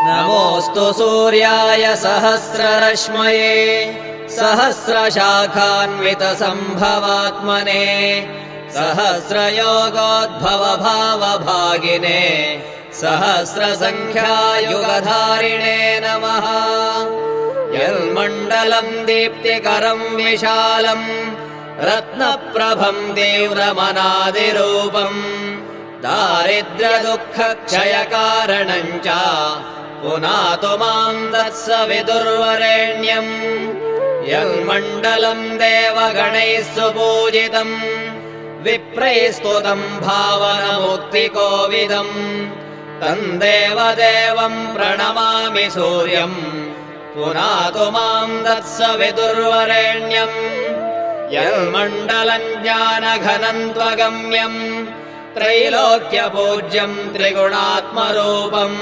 नमोऽस्तु सूर्याय सहस्ररश्मये सहस्रशाखान्वितसम्भवात्मने सहस्रयोगोद्भवभावभागिने सहस्रसङ्ख्यायुगधारिणे नमः। यन्मण्डलम् दीप्तिकरम् विशालम् रत्नप्रभम् तीव्रमनादिरूपम् दारिद्र्यदुःखक्षयकारणम् च पुनातु माम् तत्सवितुर्वरेण्यम्। यन्मण्डलम् देवगणैः सुपूजितम् विप्रैस्तुतम् भावनमुक्तिकोविदम् तम् देवदेवम् प्रणमामि सूर्यम् पुनातु माम् तत्सवितुर्वरेण्यम्। यन्मण्डलम् ज्ञानघनम् त्वगम्यम् त्रैलोक्यपूज्यम् त्रिगुणात्मरूपम्